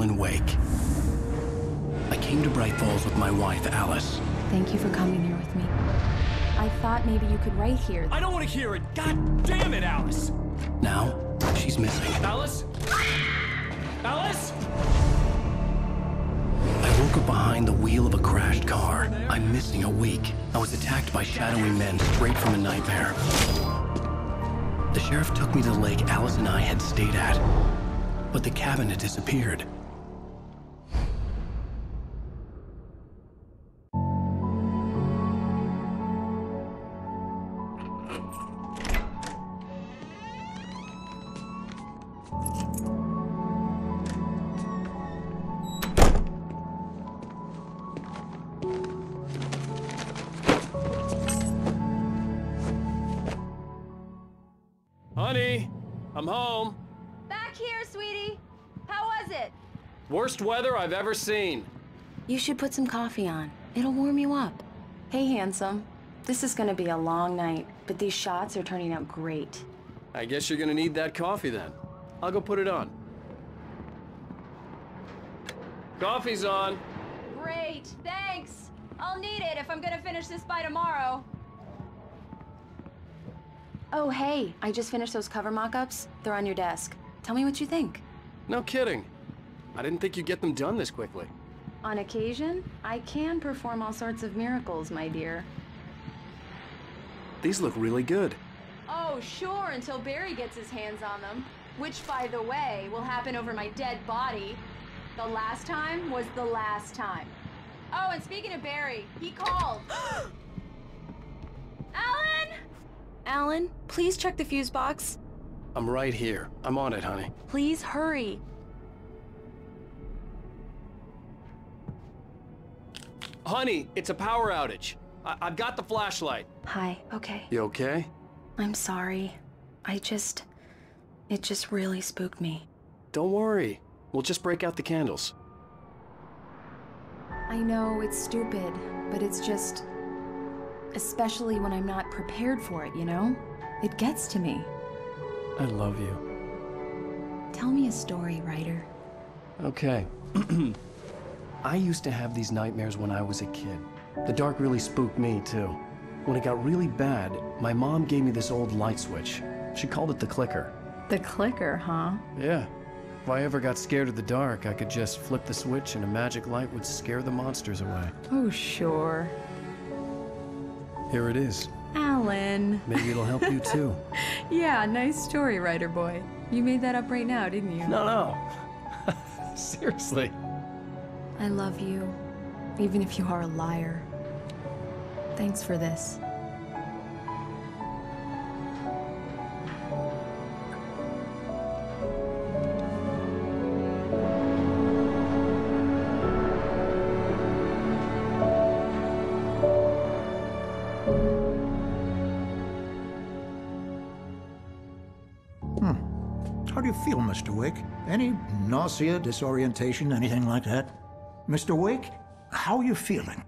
Alan Wake. I came to Bright Falls with my wife, Alice. Thank you for coming here with me. I thought maybe you could write here. I don't want to hear it! God damn it, Alice! Now, she's missing. Alice? Alice? I woke up behind the wheel of a crashed car. I'm missing a week. I was attacked by shadowy men straight from a nightmare. The sheriff took me to the lake Alice and I had stayed at, but the cabin had disappeared. Honey, I'm home. Back here, sweetie. How was it? Worst weather I've ever seen. You should put some coffee on. It'll warm you up. Hey, handsome. This is gonna be a long night, but these shots are turning out great. I guess you're gonna need that coffee then. I'll go put it on. Coffee's on. Great, thanks. I'll need it if I'm gonna finish this by tomorrow. Oh, hey, I just finished those cover mock-ups. They're on your desk. Tell me what you think. No kidding. I didn't think you'd get them done this quickly. On occasion, I can perform all sorts of miracles, my dear. These look really good. Oh, sure, until Barry gets his hands on them. Which, by the way, will happen over my dead body. The last time was the last time. Oh, and speaking of Barry, he called. Alan! Alan, please check the fuse box. I'm right here. I'm on it, honey. Please hurry. Honey, it's a power outage. I've got the flashlight. Hi, okay. You okay? I'm sorry. It just really spooked me. Don't worry. We'll just break out the candles. I know it's stupid, but it's just... especially when I'm not prepared for it, you know? It gets to me. I love you. Tell me a story, writer. Okay. I used to have these nightmares when I was a kid. The dark really spooked me, too. When it got really bad, my mom gave me this old light switch. She called it the clicker. The clicker, huh? Yeah. If I ever got scared of the dark, I could just flip the switch and a magic light would scare the monsters away. Oh, sure. Here it is. Alan. Maybe it'll help you, too. Yeah, nice story, writer boy. You made that up right now, didn't you? No. Seriously. I love you, even if you are a liar. Thanks for this. How do you feel, Mr. Wake? Any nausea, disorientation, anything like that? Mr. Wake, how are you feeling?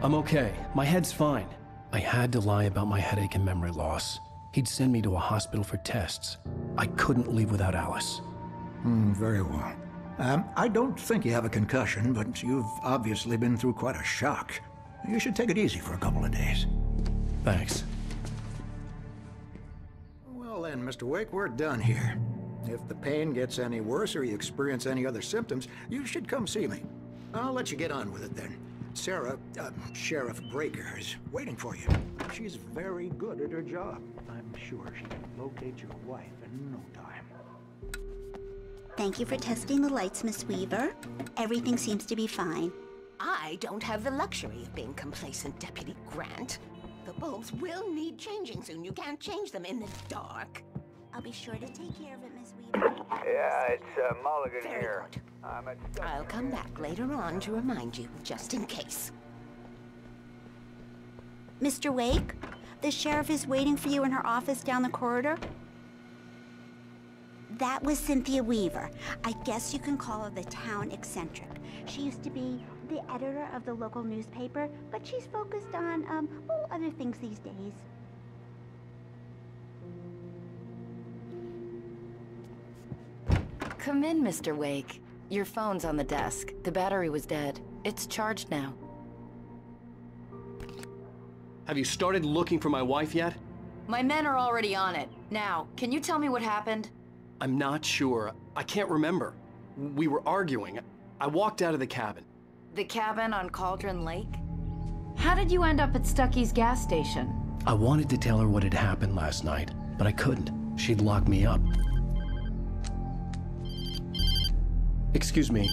I'm okay. My head's fine. I had to lie about my headache and memory loss. He'd send me to a hospital for tests. I couldn't leave without Alice. Very well. I don't think you have a concussion, but you've obviously been through quite a shock. You should take it easy for a couple of days. Thanks. Well then, Mr. Wake, we're done here. If the pain gets any worse or you experience any other symptoms, you should come see me. I'll let you get on with it then. Sarah, Sheriff Breyker, is waiting for you. She's very good at her job. I'm sure she can locate your wife in no time. Thank you for testing the lights, Miss Weaver. Everything seems to be fine. I don't have the luxury of being complacent, Deputy Grant. The bulbs will need changing soon. You can't change them in the dark. I'll be sure to take care of it, Miss Weaver. Yeah, it's Mulligan Very here. good. I'm at I'll come back later on to remind you, just in case. Mr. Wake, the sheriff is waiting for you in her office down the corridor. That was Cynthia Weaver. I guess you can call her the town eccentric. She used to be the editor of the local newspaper, but she's focused on, other things these days. Come in, Mr. Uэйk. Your phone's on the desk. The battery was dead. It's charged now. Have you started looking for my wife yet? My men are already on it. Now, can you tell me what happened? I'm not sure. I can't remember. We were arguing. I walked out of the cabin. The cabin on Cauldron Lake? How did you end up at Stucky's gas station? I wanted to tell her what had happened last night, but I couldn't. She'd locked me up. Excuse me.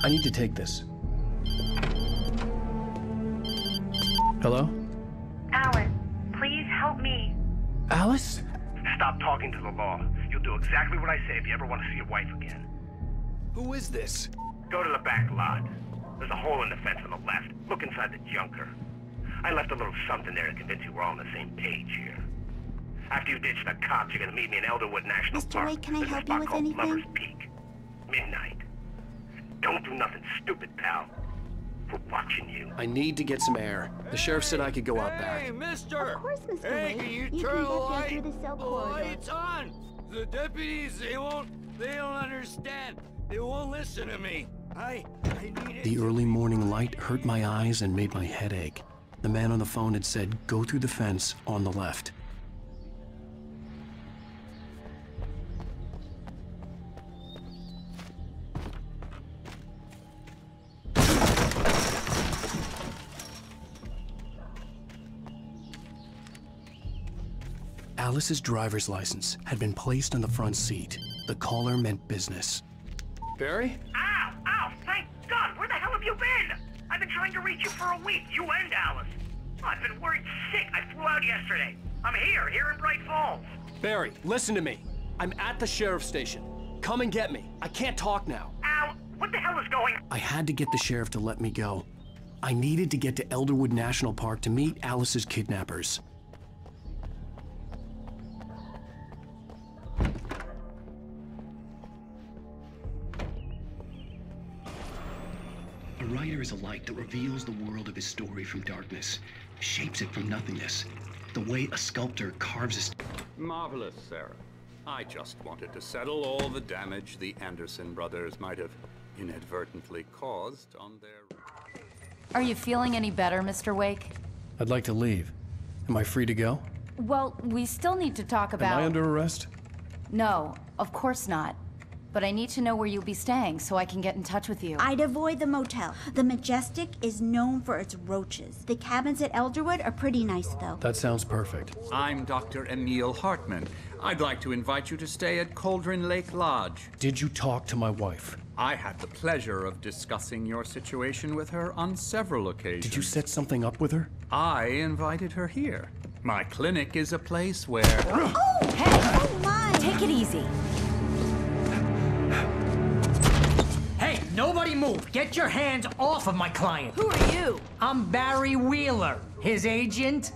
I need to take this. Hello? Alan, please help me. Alice? Stop talking to the law. You'll do exactly what I say if you ever want to see your wife again. Who is this? Go to the back lot. There's a hole in the fence on the left. Look inside the junker. I left a little something there to convince you we're all on the same page here. After you ditch the cops, you're gonna meet me in Elderwood National Park. Mr. Uэйk, can I There's a help you spot with called anything? Lover's Peak. Midnight. Don't do nothing stupid, pal. We're watching you. I need to get some air. The sheriff said I could go out back. Hey, mister! Of course, Mr. Hey, Uэйk. can you You turn can the get there light? through the cell The corridor. light's on! The deputies, they don't understand. They won't listen to me. I need it. The early morning light hurt my eyes and made my head ache. The man on the phone had said, go through the fence on the left. Alice's driver's license had been placed on the front seat. The caller meant business. Barry? Ow! Ow! Thank God! Where the hell have you been? I've been trying to reach you for a week, you and Alice. Oh, I've been worried sick. I flew out yesterday. I'm here in Bright Falls. Barry, listen to me. I'm at the sheriff's station. Come and get me. I can't talk now. Ow! What the hell is going on? I had to get the sheriff to let me go. I needed to get to Elderwood National Park to meet Alice's kidnappers. A writer is a light that reveals the world of his story from darkness, shapes it from nothingness. The way a sculptor carves a... Marvelous, Sarah. I just wanted to settle all the damage the Anderson brothers might have inadvertently caused on their... Are you feeling any better, Mr. Uэйk? I'd like to leave. Am I free to go? Well, we still need to talk about... Am I under arrest? No, of course not. But I need to know where you'll be staying so I can get in touch with you. I'd avoid the motel. The Majestic is known for its roaches. The cabins at Elderwood are pretty nice, though. That sounds perfect. I'm Dr. Emilь Hартmан. I'd like to invite you to stay at Cauldron Lake Lodge. Did you talk to my wife? I had the pleasure of discussing your situation with her on several occasions. Did you set something up with her? I invited her here. My clinic is a place where... Oh! Hey! Oh, my! Take it easy. Hey, nobody move! Get your hands off of my client! Who are you? I'm Barry Uillera, his agent.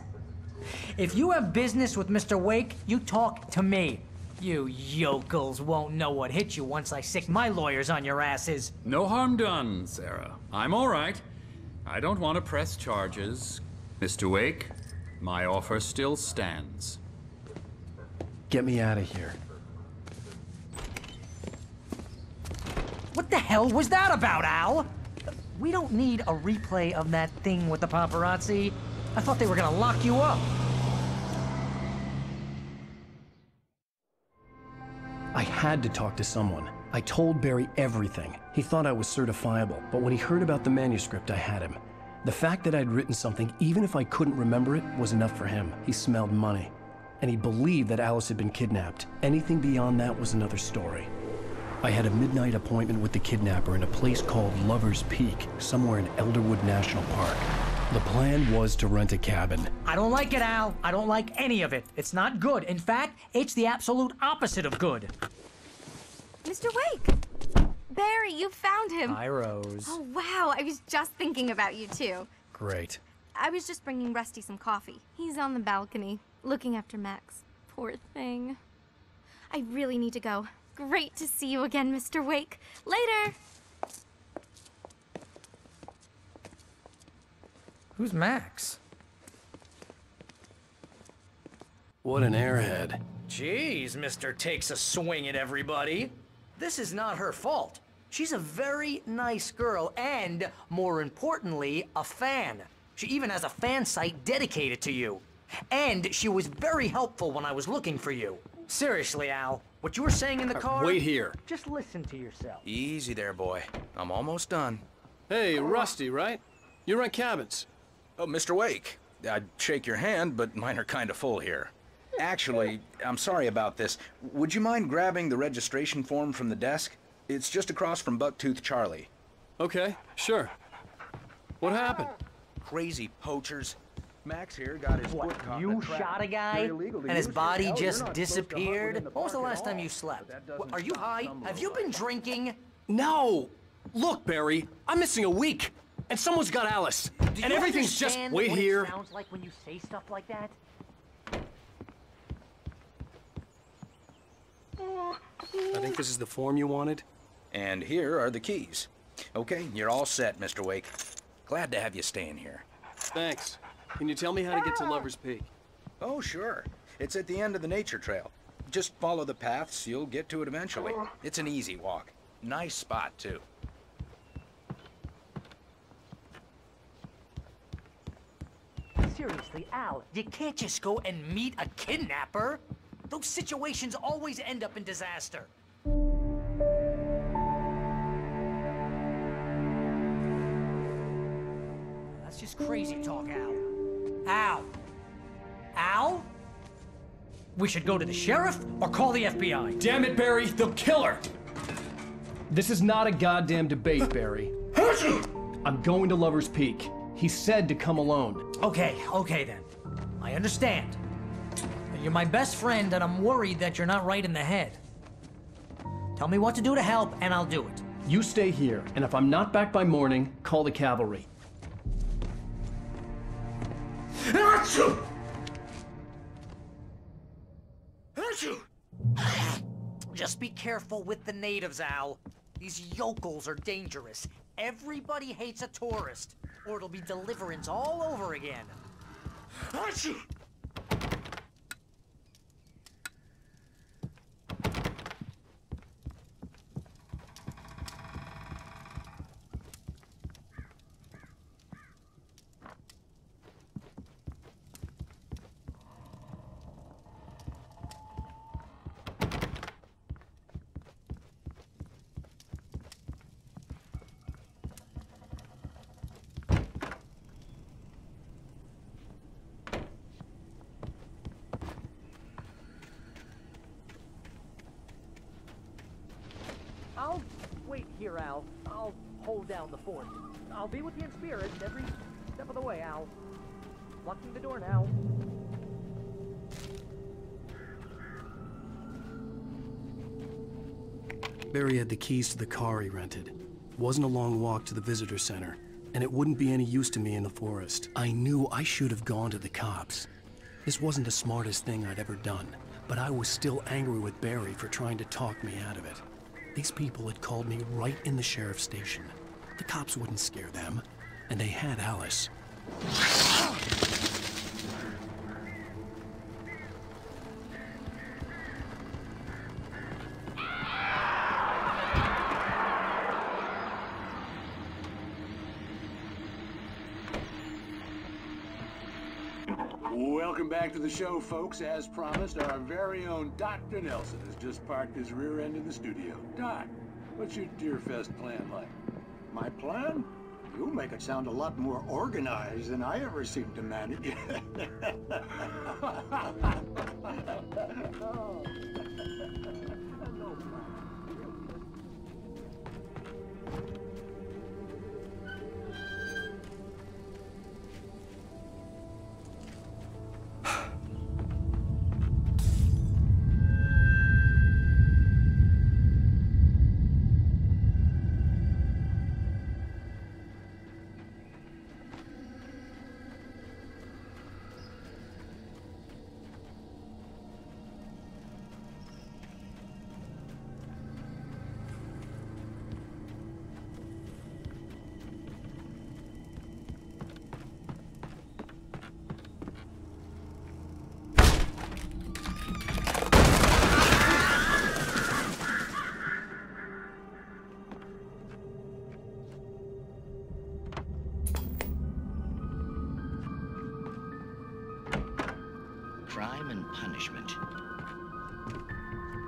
If you have business with Mr. Uэйk, you talk to me. You yokels won't know what hit you once I sick my lawyers on your asses. No harm done, Sarah. I'm all right. I don't want to press charges. Mr. Uэйk, my offer still stands. Get me out of here. What the hell was that about, Al? We don't need a replay of that thing with the paparazzi. I thought they were gonna lock you up. I had to talk to someone. I told Barry everything. He thought I was certifiable, but when he heard about the manuscript, I had him. The fact that I'd written something, even if I couldn't remember it, was enough for him. He smelled money. And he believed that Alice had been kidnapped. Anything beyond that was another story. I had a midnight appointment with the kidnapper in a place called Lover's Peak, somewhere in Elderwood National Park. The plan was to rent a cabin. I don't like it, Al. I don't like any of it. It's not good. In fact, it's the absolute opposite of good. Mr. Uэйk! Barry, you found him! Hi, Rose. Oh, wow. I was just thinking about you, too. Great. I was just bringing Rusty some coffee. He's on the balcony, looking after Max. Poor thing. I really need to go. Great to see you again, Mr. Uэйk. Later! Who's Max? What an airhead. Jeez, Mr. Takes a swing at everybody. This is not her fault. She's a very nice girl and, more importantly, a fan. She even has a fan site dedicated to you. And she was very helpful when I was looking for you. Seriously, Al, what you were saying in the car... Wait here. Just listen to yourself. Easy there, boy. I'm almost done. Hey, Rusty, right? You rent cabins. Oh, Mr. Uэйk. I'd shake your hand, but mine are kind of full here. Actually, I'm sorry about this. Would you mind grabbing the registration form from the desk? It's just across from Bucktooth Charlie. Okay, sure. What happened? Crazy poachers. Max here got his foot caught in You a trap. shot a guy, and his body just disappeared? When was the last time you slept? Are you high? Have you been drinking? No! Look, Barry, I'm missing a week, and someone's got Alice, and everything's just... Wait here. It sounds like when you say stuff like that? I think this is the form you wanted. And here are the keys. Okay, you're all set, Mr. Uэйk. Glad to have you staying here. Thanks. Can you tell me how to get to Lover's Peak? Oh, sure. It's at the end of the nature trail. Just follow the paths, you'll get to it eventually. It's an easy walk. Nice spot, too. Seriously, Al, you can't just go and meet a kidnapper. Those situations always end up in disaster. That's just crazy talk, Al. Al? Al? We should go to the sheriff or call the FBI. Damn it, Barry, they'll kill her! This is not a goddamn debate, Barry. I'm going to Lover's Peak. He said to come alone. Okay then. I understand. You're my best friend, and I'm worried that you're not right in the head. Tell me what to do to help, and I'll do it. You stay here, and if I'm not back by morning, call the cavalry. Just be careful with the natives, Al. These yokels are dangerous. Everybody hates a tourist, or it'll be Deliverance all over again. I'll wait here, Al. I'll hold down the fort. I'll be with you in spirit every step of the way, Al. Locking the door now. Barry had the keys to the car he rented. It wasn't a long walk to the visitor center, and it wouldn't be any use to me in the forest. I knew I should have gone to the cops. This wasn't the smartest thing I'd ever done, but I was still angry with Barry for trying to talk me out of it. These people had called me right in the sheriff's station. The cops wouldn't scare them, and they had Alice. Welcome back to the show, folks. As promised, our very own Dr. Nelson has just parked his rear end in the studio. Doc, what's your Deerfest plan like? My plan? You make it sound a lot more organized than I ever seem to manage. punishment.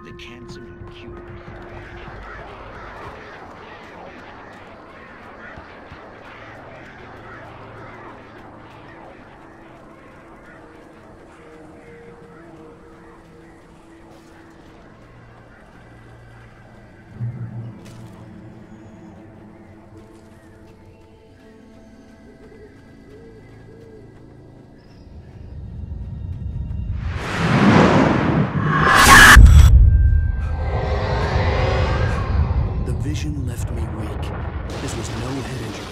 The cancer and cure. Vision left me weak. This was no head injury.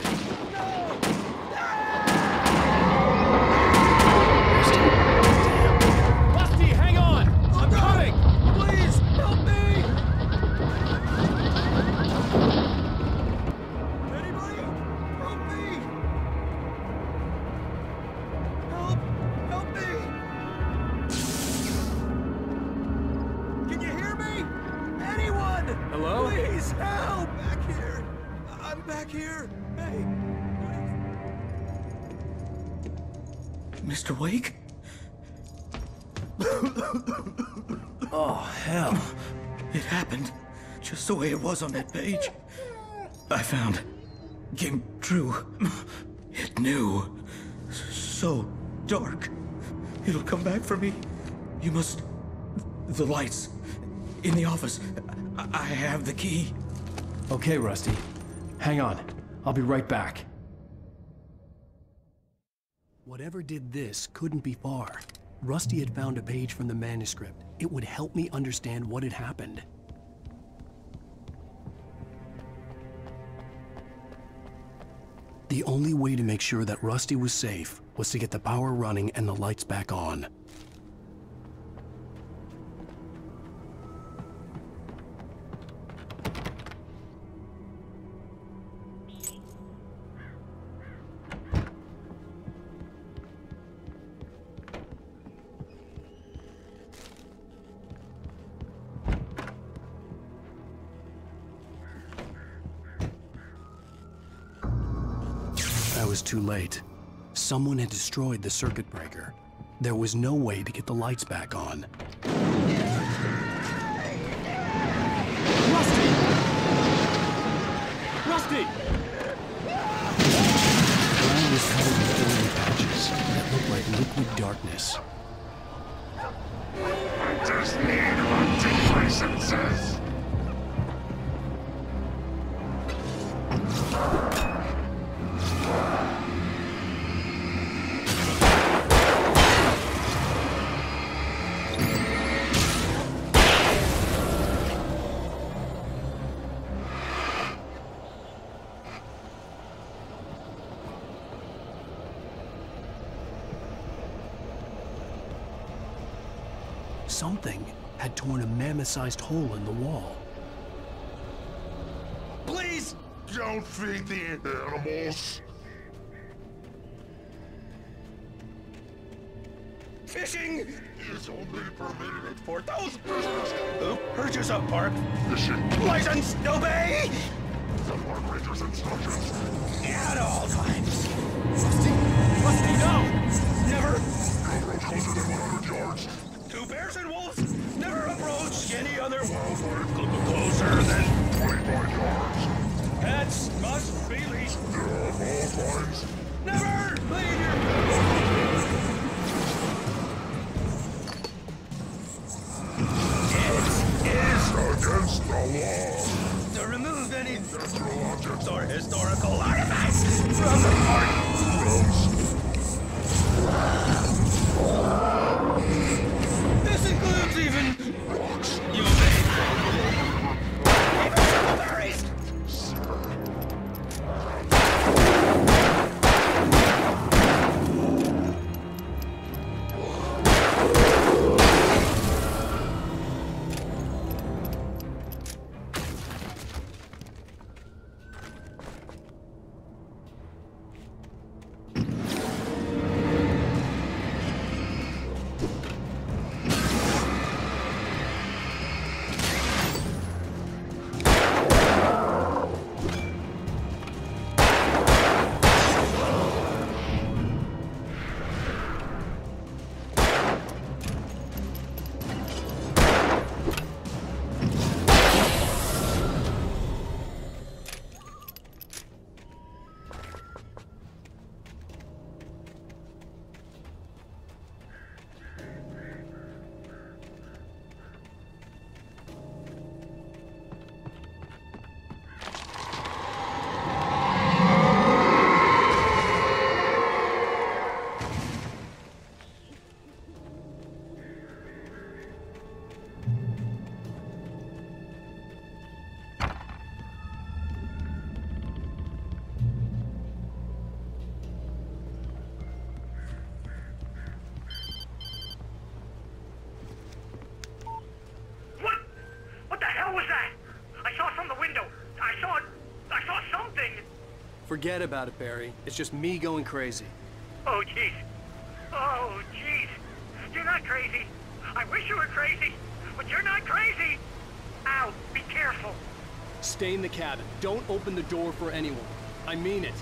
Rusty, hang on! I'm coming! Please, help me! Anybody? Help me! Help me! Can you hear me? Anyone? Hello? Please, help! Back here! I'm back here! Hey! Mr. Wake? Oh, hell. It happened just the way it was on that page. I found. Came true. It knew. So dark. It'll come back for me. You must... The lights. In the office. I have the key. Okay, Rusty. Hang on. I'll be right back. Whatever did this couldn't be far. Rusty had found a page from the manuscript. It would help me understand what had happened. The only way to make sure that Rusty was safe was to get the power running and the lights back on. I was too late. Someone had destroyed the circuit breaker. There was no way to get the lights back on. Rusty! Rusty! The ground was covered with oily patches that looked like liquid darkness. I just need antidepressants. Something had torn a mammoth-sized hole in the wall. Please don't feed the animals. Fishing is only permitted for those who purchase a park fishing license. Obey the park ranger's instructions at all times. Rusty! Rusty, no! Never approach closer than 100 yards. To bears and wolves, never approach any other wildlife closer than 25 yards. Pets must be leashed. Of all times. Never leave your It is against the law to remove any natural objects or historical artifacts from the park grounds. This includes even rocks. You may even berries. Forget about it, Barry. It's just me going crazy. Oh, jeez. Oh, jeez. You're not crazy. I wish you were crazy, but you're not crazy. Ow, be careful. Stay in the cabin. Don't open the door for anyone. I mean it.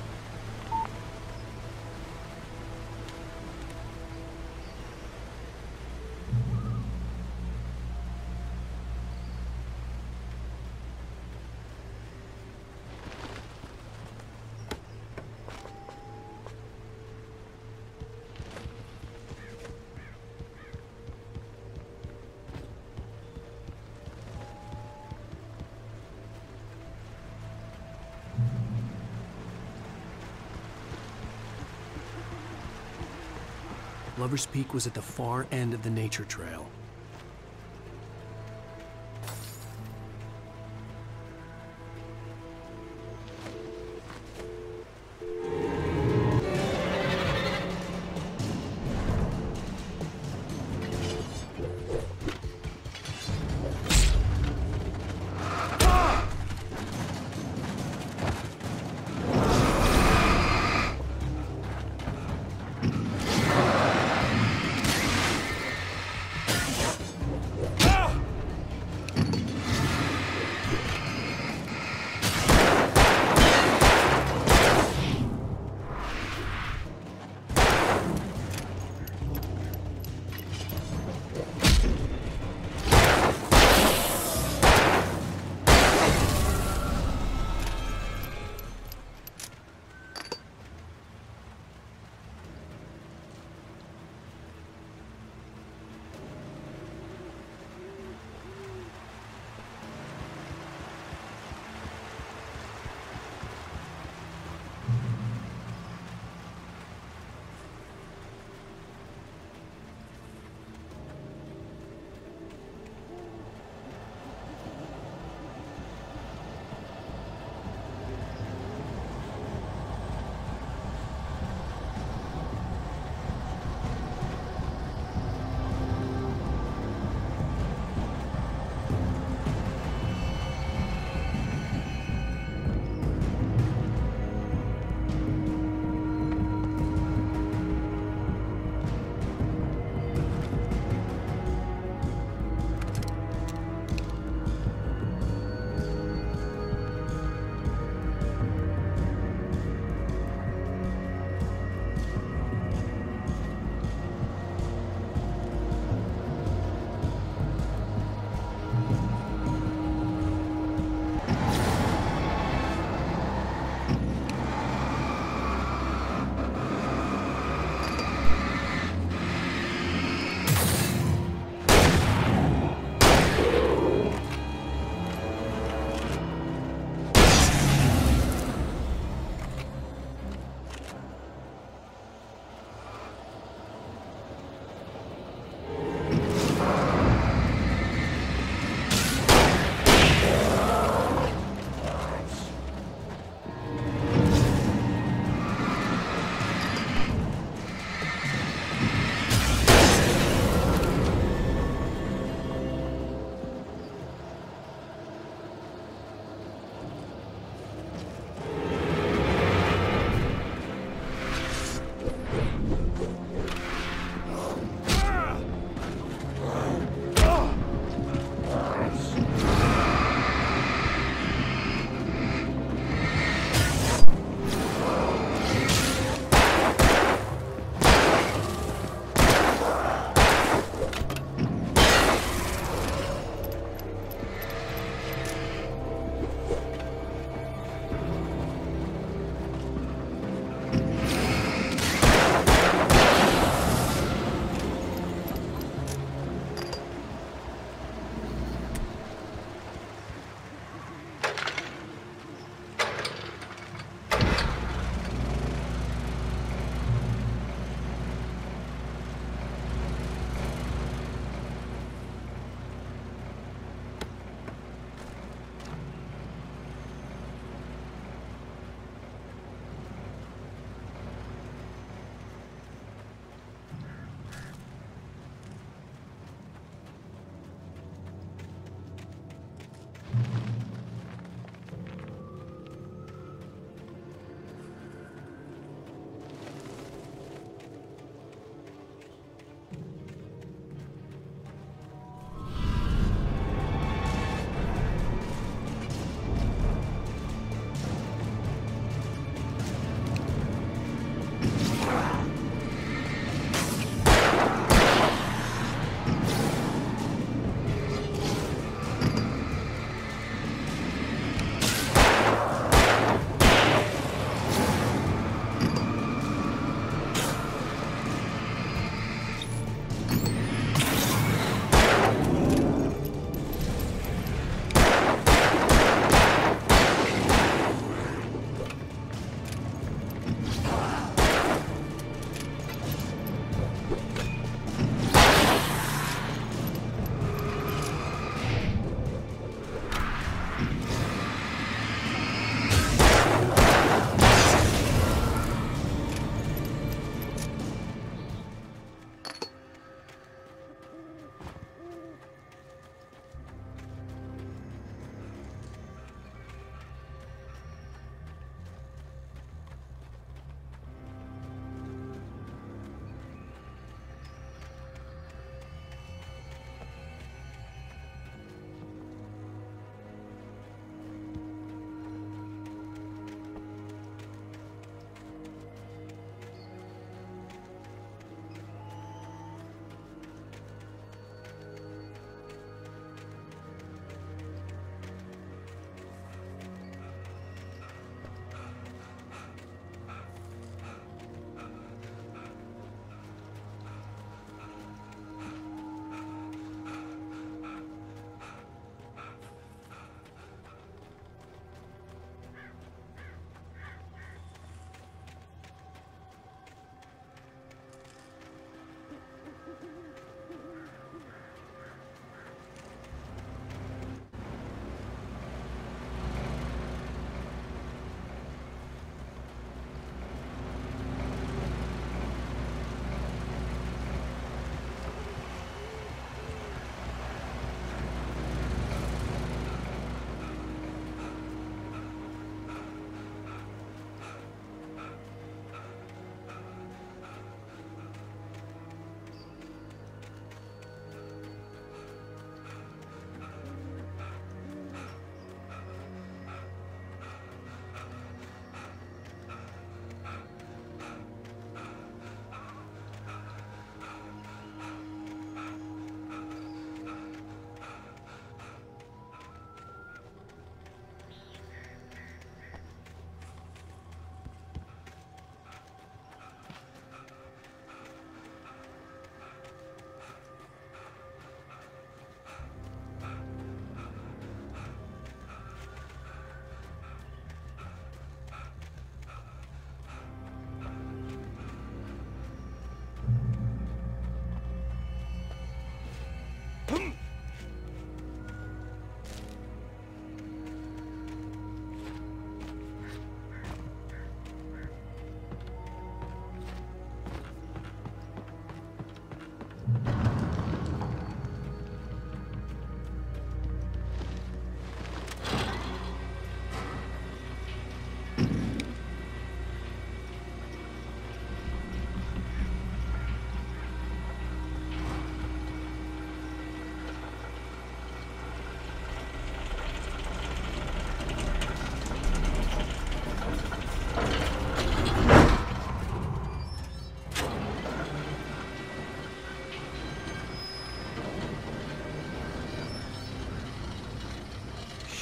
Lover's Peak was at the far end of the nature trail.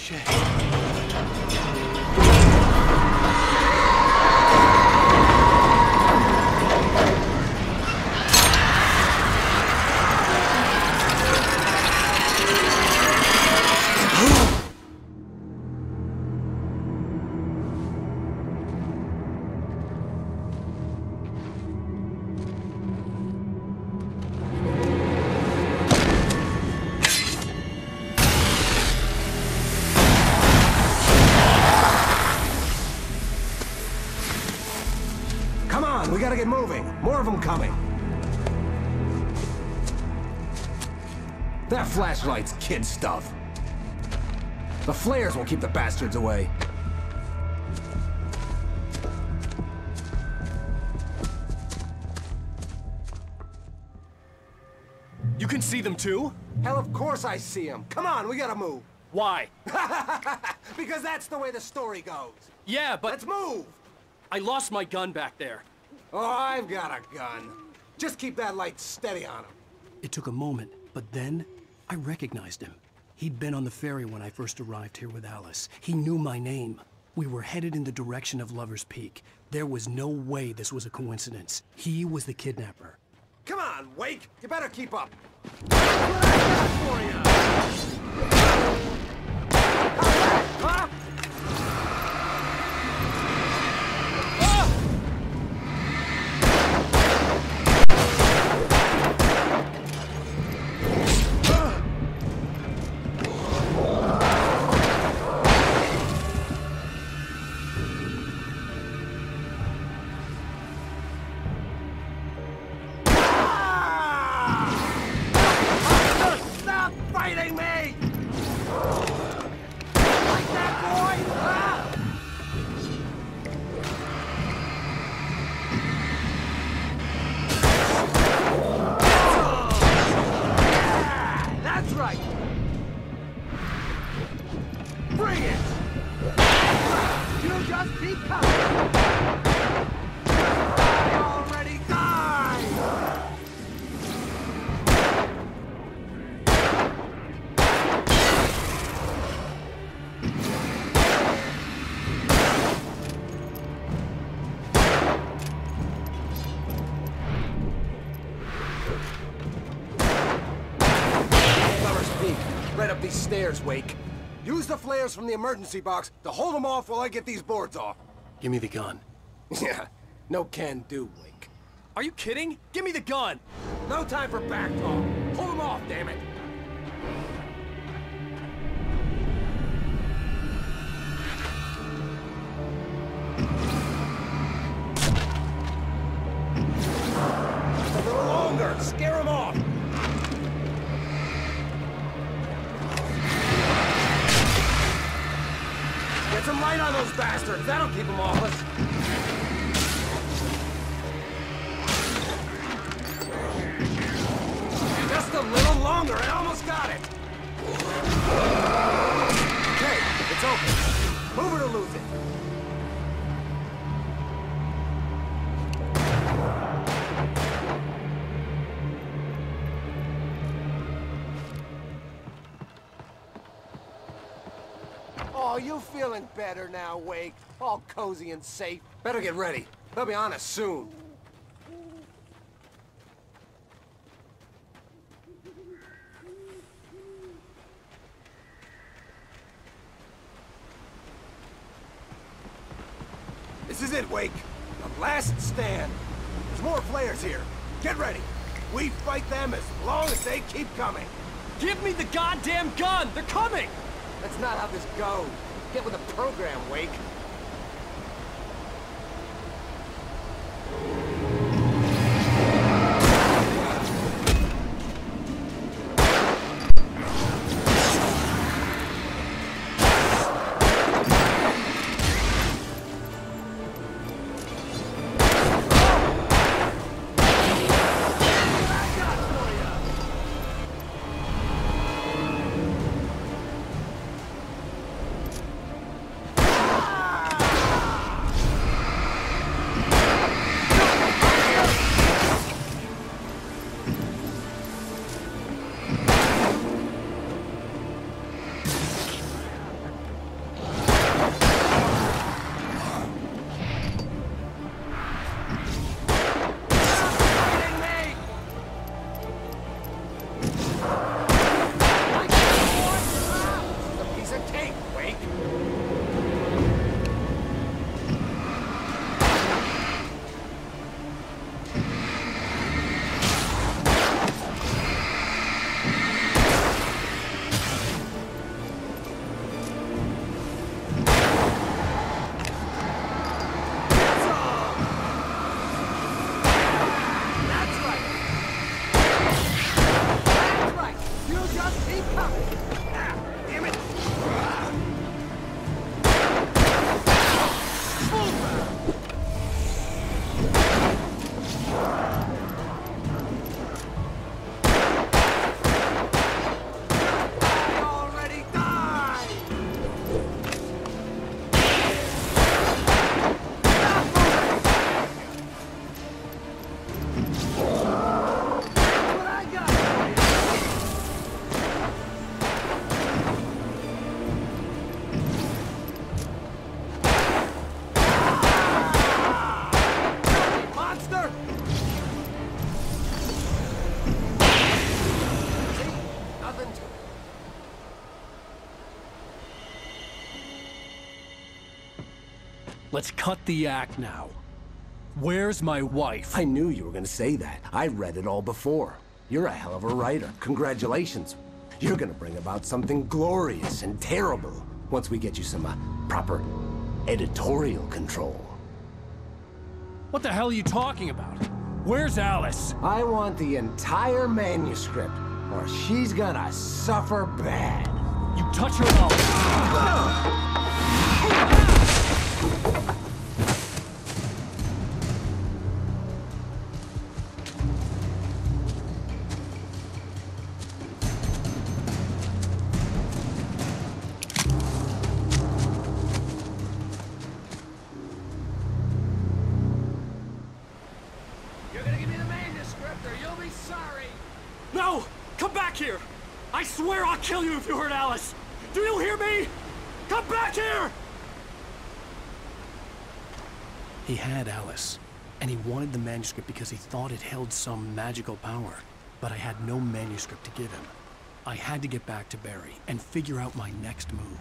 shit. We gotta get moving. More of them coming. That flashlight's kid stuff. The flares will keep the bastards away. You can see them too? Hell, of course I see them. Come on, we gotta move. Why? Because that's the way the story goes. Yeah, but... Let's move! I lost my gun back there. Oh, I've got a gun. Just keep that light steady on him. It took a moment, but then I recognized him. He'd been on the ferry when I first arrived here with Alice. He knew my name. We were headed in the direction of Lover's Peak. There was no way this was a coincidence. He was the kidnapper. Come on, Wake! You better keep up. Huh? These stairs, Wake. Use the flares from the emergency box to hold them off while I get these boards off. Give me the gun. Yeah, no can do, Wake. Are you kidding? Give me the gun! No time for back talk. Hold them off, damn it. A little longer. Scare them off. Get some light on those bastards. That'll keep them off us. Just a little longer. I almost got it. Okay, it's open. Move it or lose it. Oh, you feeling better now, Wake? All cozy and safe. Better get ready. They'll be on us soon. This is it, Wake. The last stand. There's more flares here. Get ready. We fight them as long as they keep coming. Give me the goddamn gun! They're coming! That's not how this goes. Get with the program, Wake. Let's cut the act now. Where's my wife? I knew you were gonna say that. I read it all before. You're a hell of a writer. Congratulations. You're gonna bring about something glorious and terrible once we get you some proper editorial control. What the hell are you talking about? Where's Alice? I want the entire manuscript, or she's gonna suffer bad. You touch her and I'll... You're gonna give me the manuscript or you'll be sorry! No! Come back here! I swear I'll kill you if you hurt Alice! Do you hear me? Come back here! He had Alice, and he wanted the manuscript because he thought it held some magical power. But I had no manuscript to give him. I had to get back to Barry and figure out my next move.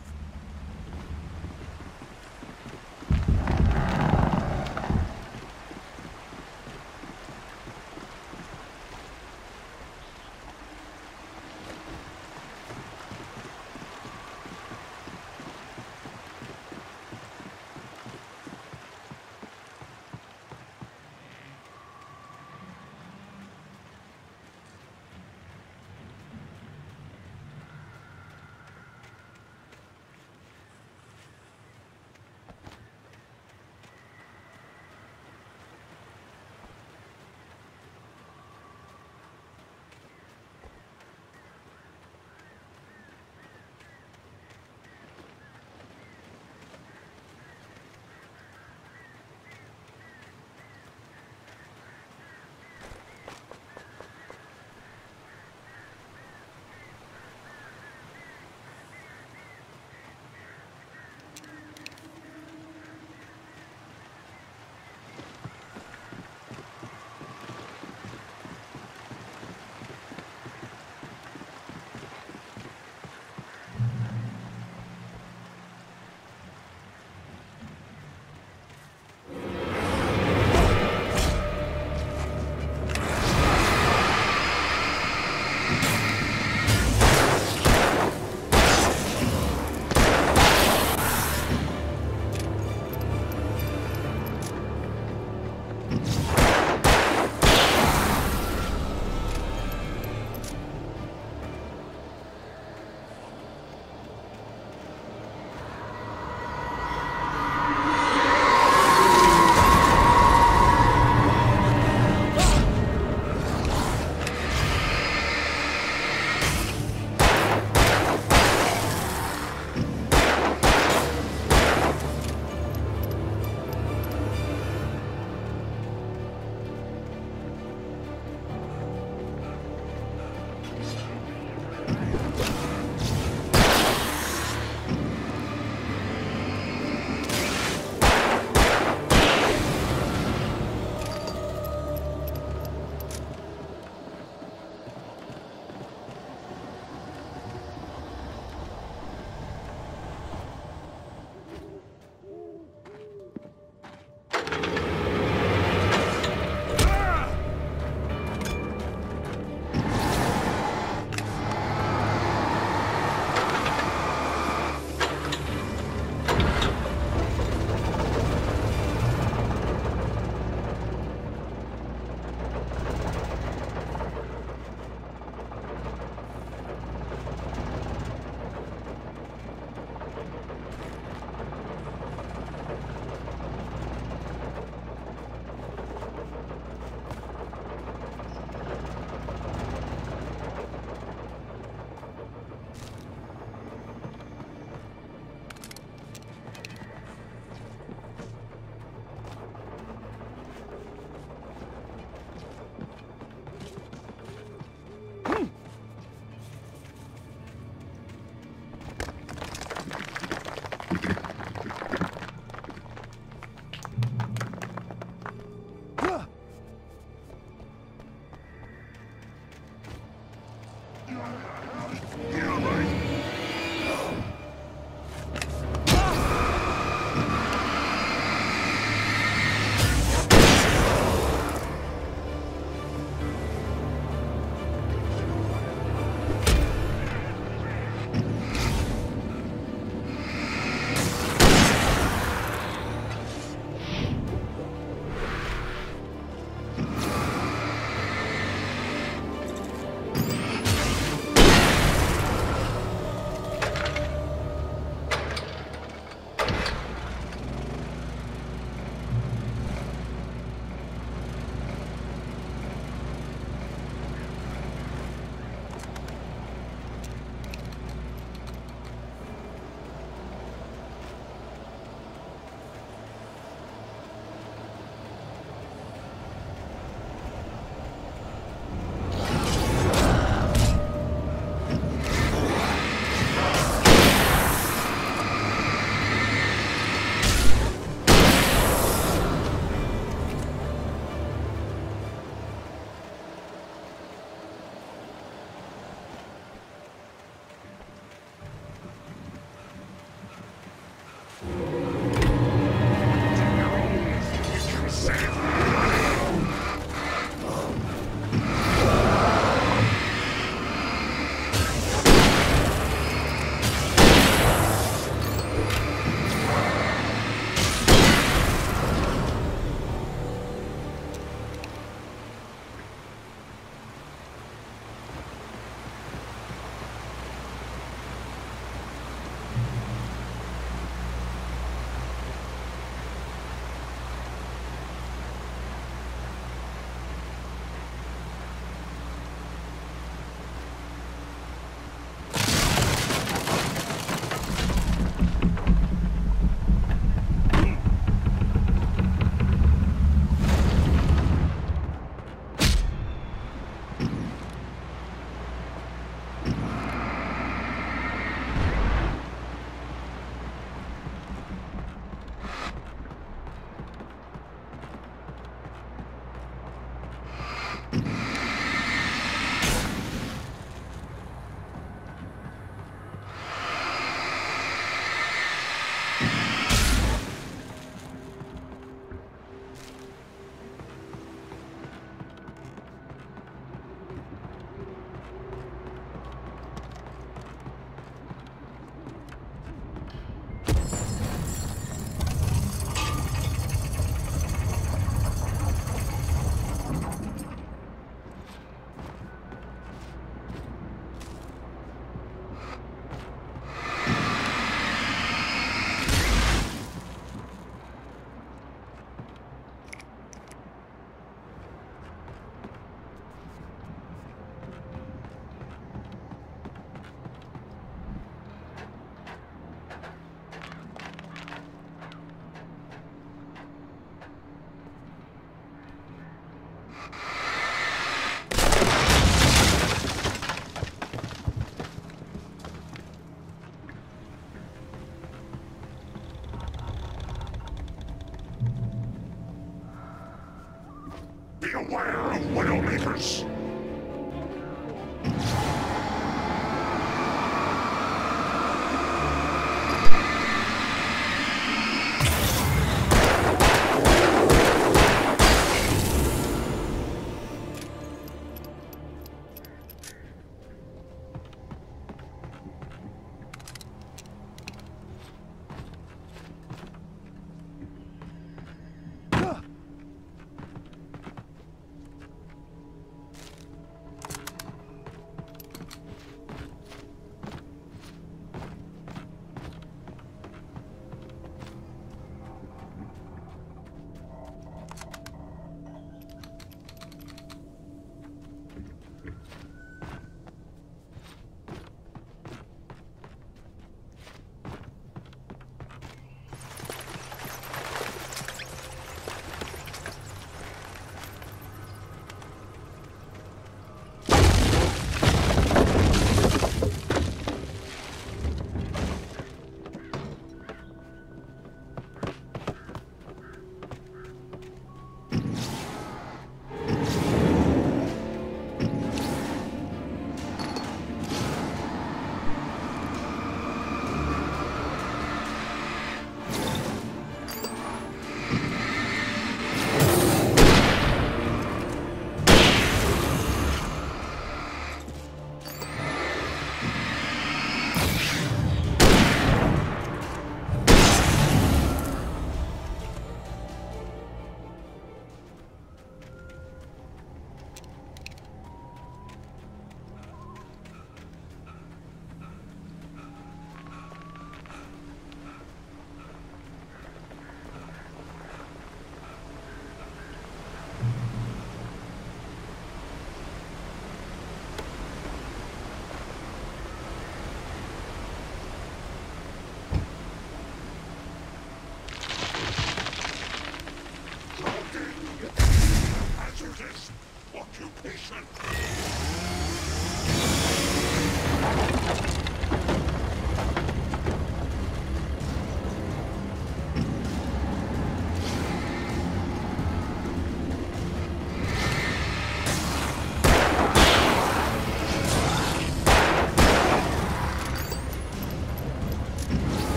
beware of widowmakers.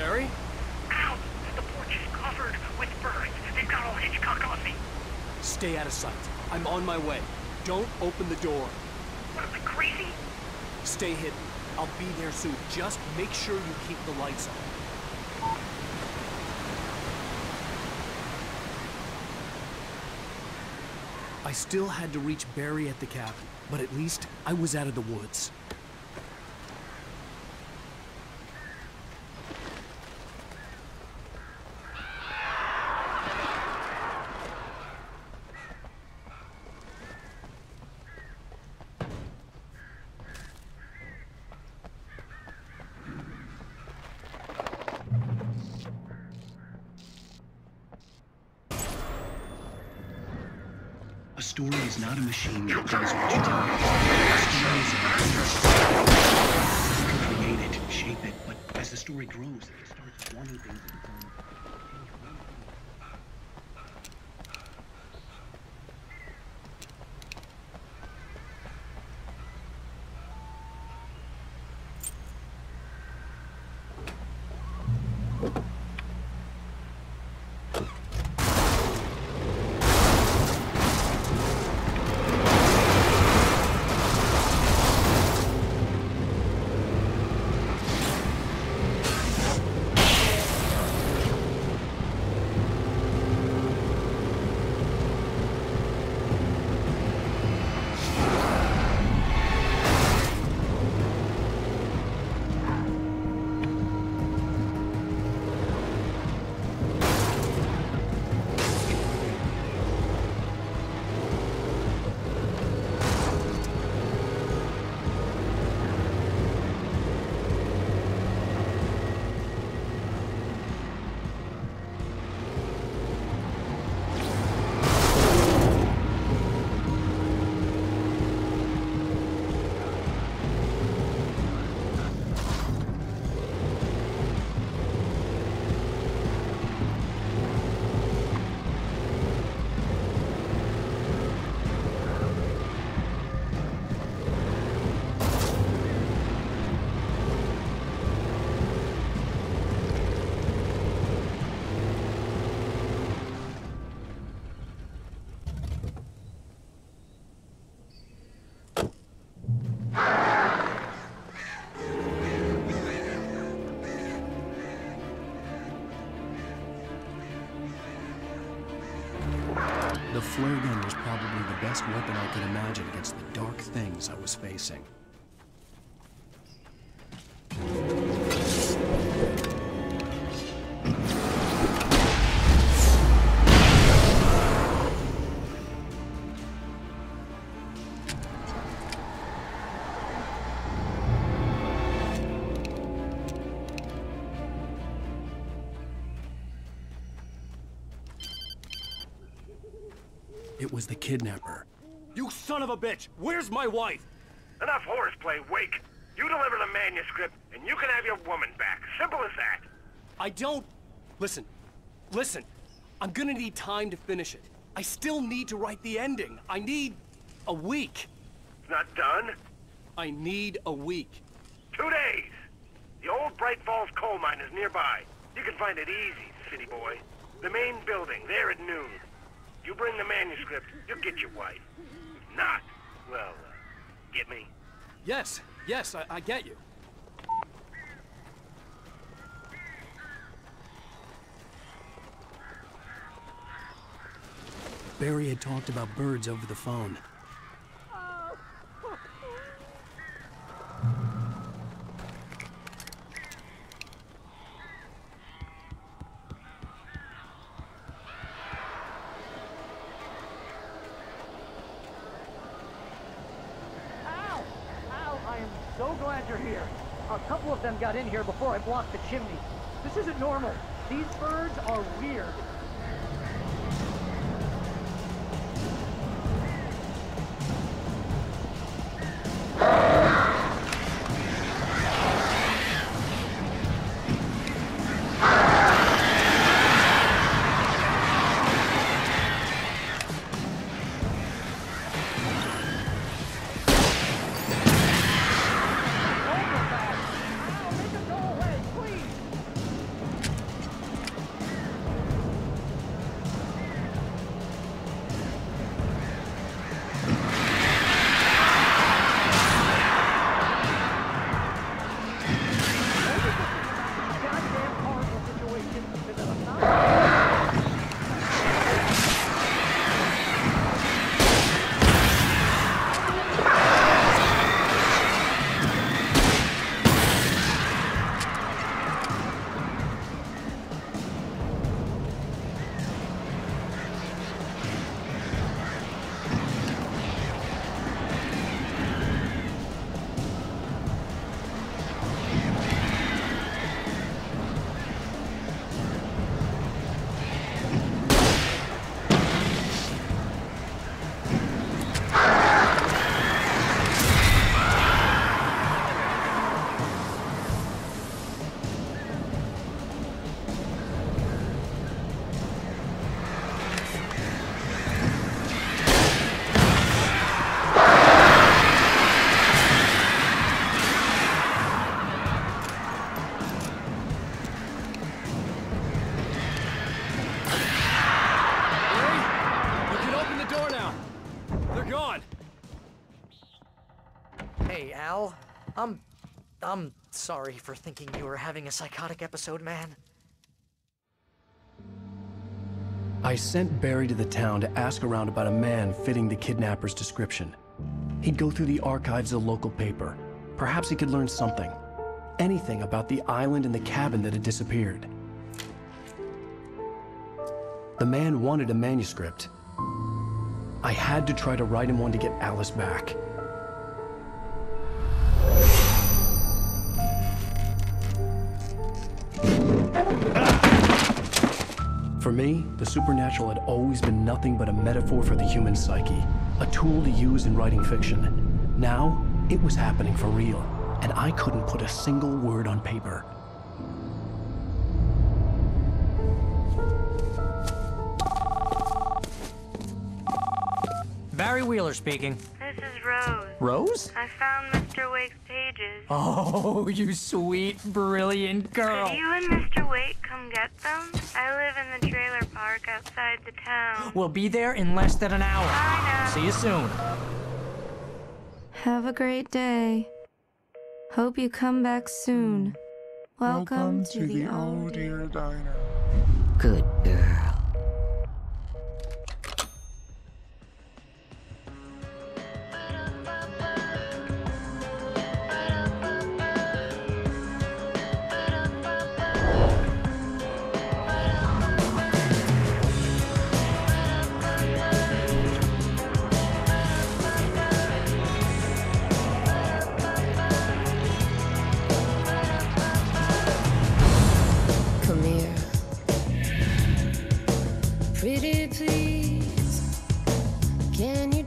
Barry? Ow! The porch is covered with birds. They've got all Hitchcock on me. Stay out of sight. I'm on my way. Don't open the door. What, am I crazy? Stay hidden. I'll be there soon. Just make sure you keep the lights on. I still had to reach Barry at the cabin, but at least I was out of the woods. A story is not a machine that does what you tell it. A story is a you can create it, shape it, but as the story grows, it starts wanting things of its own. The flare gun was probably the best weapon I could imagine against the dark things I was facing. It was the kidnapper. You son of a bitch! Where's my wife? Enough horseplay, Wake. You deliver the manuscript, and you can have your woman back. Simple as that. I don't... Listen. I'm gonna need time to finish it. I still need to write the ending. I need a week. It's not done? I need a week. 2 days. The old Bright Falls coal mine is nearby. You can find it easy, city boy. The main building, there at noon. You bring the manuscript, you'll get your wife. If not, well, get me? Yes, I get you. Barry had talked about birds over the phone. So glad you're here. A couple of them got in here before I blocked the chimney. This isn't normal. These birds are weird. Hey, Al. I'm sorry for thinking you were having a psychotic episode, man. I sent Barry to the town to ask around about a man fitting the kidnapper's description. He'd go through the archives of the local paper. Perhaps he could learn something. Anything about the island and the cabin that had disappeared. The man wanted a manuscript. I had to try to write him one to get Alice back. For me, the supernatural had always been nothing but a metaphor for the human psyche, a tool to use in writing fiction. Now, it was happening for real, and I couldn't put a single word on paper. Barry Wheeler speaking. This is Rose. Rose? I found Mr. Wake's pages. Oh, you sweet, brilliant girl. Could you and Mr. Wake come get them? I live in the trailer park outside the town. We'll be there in less than an hour. Bye now. See you soon. Have a great day. Hope you come back soon. Welcome to the Oh Dear Diner. Good girl. Pretty please, can you